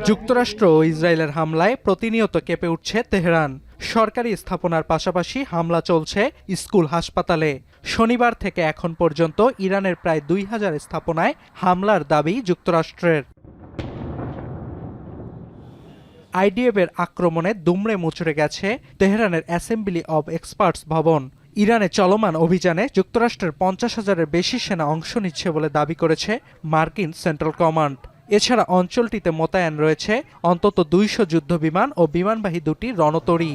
যুক্তরাষ্ট্র ও ইসরায়েলের হামলায় প্রতিনিয়ত কেঁপে উঠছে তেহরান। সরকারি স্থাপনার পাশাপাশি হামলা চলছে স্কুল, হাসপাতালে। শনিবার থেকে এখন পর্যন্ত ইরানের প্রায় ২,০০০ স্থাপনায় হামলার দাবি যুক্তরাষ্ট্রের। আইডিএফের আক্রমণে দুমড়ে মুচড়ে গেছে তেহরানের অ্যাসেম্বলি অব এক্সপার্টস ভবন। ইরানে চলমান অভিযানে যুক্তরাষ্ট্রের ৫০,০০০-এর বেশি সেনা অংশ নিচ্ছে বলে দাবি করেছে মার্কিন সেন্ট্রাল কমান্ড। এছাড়া অঞ্চলটিতে মোতায়েন রয়েছে অন্তত ২০০ যুদ্ধবিমান ও বিমানবাহী দুটি রণতরী।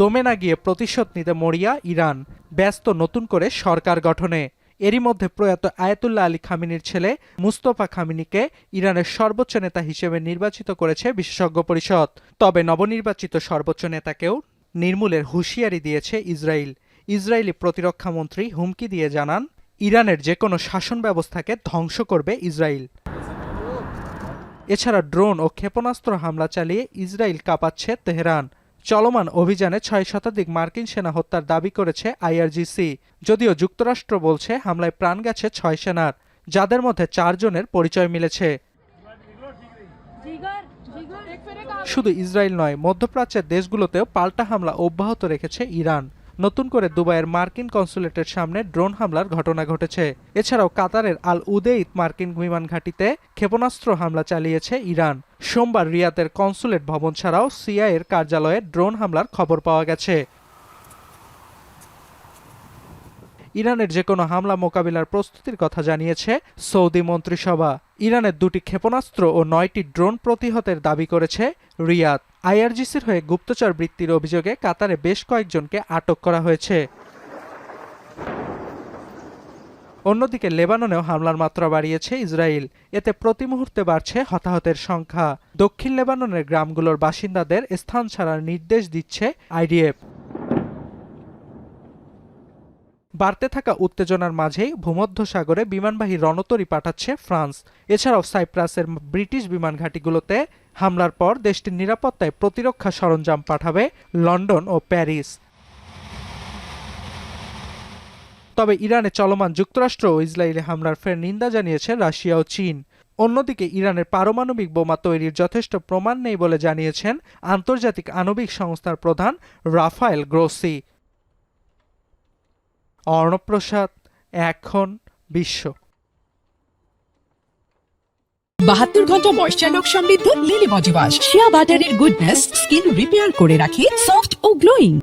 দমে না গিয়ে প্রতিশোধ নিতে মরিয়া ইরান, ব্যস্ত নতুন করে সরকার গঠনে। এরই মধ্যে প্রয়াত আয়াতুল্লাহ আলী খামেনির ছেলে মুস্তফা খামেনিকে ইরানের সর্বোচ্চ নেতা হিসেবে নির্বাচিত করেছে বিশেষজ্ঞ পরিষদ। তবে নবনির্বাচিত সর্বোচ্চ নেতাকেও নির্মূলের হুঁশিয়ারি দিয়েছে ইসরায়েল। ইসরায়েলি প্রতিরক্ষা মন্ত্রী হুমকি দিয়ে জানান, ইরানের যে কোনো শাসন ব্যবস্থাকে ধ্বংস করবে ইসরায়েল। এছাড়া ড্রোন ও ক্ষেপণাস্ত্র হামলা চালিয়ে ইসরায়েল কাঁপাচ্ছে তেহরান। চলমান অভিযানে ৬ শতাধিক মার্কিন সেনা হত্যার দাবি করেছে আইআরজিসি। যদিও যুক্তরাষ্ট্র বলছে হামলায় প্রাণ গেছে ৬ সেনার, যাদের মধ্যে ৪ জনের পরিচয় মিলেছে। শুধু ইসরায়েল নয়, মধ্যপ্রাচ্যের দেশগুলোতেও পাল্টা হামলা অব্যাহত রেখেছে ইরান। নতুন করে দুবাইয়ের মার্কিন কনসুলেটের সামনে ড্রোন হামলার ঘটনা ঘটেছে। এছাড়াও কাতারের আল উদেইদ মার্কিন বিমান ঘাঁটিতে ক্ষেপণাস্ত্র হামলা চালিয়েছে ইরান। সোমবার রিয়াদের কনসুলেট ভবন ছাড়াও সিআইএর কার্যালয়ে ড্রোন হামলার খবর পাওয়া গেছে। ইরানের যে কোনো হামলা মোকাবিলার প্রস্তুতির কথা জানিয়েছে সৌদি মন্ত্রিসভা। ইরানের ২টি ক্ষেপণাস্ত্র ও ৯টি ড্রোন প্রতিহতের দাবি করেছে রিয়াদ। আইআরজিসির হয়ে গুপ্তচর বৃত্তির অভিযোগে কাতারে বেশ কয়েকজনকে আটক করা হয়েছে। অন্যদিকে লেবাননেও হামলার মাত্রা বাড়িয়েছে ইসরায়েল। এতে প্রতি মুহূর্তে বাড়ছে হতাহতের সংখ্যা। দক্ষিণ লেবাননের গ্রামগুলোর বাসিন্দাদের স্থান ছাড়ার নির্দেশ দিচ্ছে আইডিএফ। বাড়তে থাকা উত্তেজনার মাঝেই ভূমধ্যসাগরে বিমানবাহী রণতরী পাঠাচ্ছে ফ্রান্স। এছাড়াও সাইপ্রাসের ব্রিটিশ বিমান ঘাঁটিগুলোতে হামলার পর দেশটির নিরাপত্তায় প্রতিরক্ষা সরঞ্জাম পাঠাবে লন্ডন ও প্যারিস। তবে ইরানে চলমান যুক্তরাষ্ট্র ও ইসরায়েলি হামলার ফের নিন্দা জানিয়েছে রাশিয়া ও চীন। অন্যদিকে ইরানের পারমাণবিক বোমা তৈরির যথেষ্ট প্রমাণ নেই বলে জানিয়েছেন আন্তর্জাতিক আণবিক সংস্থার প্রধান রাফায়েল গ্রোসি। অর্ণব প্রসাদ, এখন বিশ্ব। ৭২ ঘন্টা ময়েশ্চার লক সমৃদ্ধ লিলি বডি ওয়াশ। শিয়া বাটারের গুডনেস স্কিন রিপেয়ার করে রাখে সফট ও গ্লোয়িং।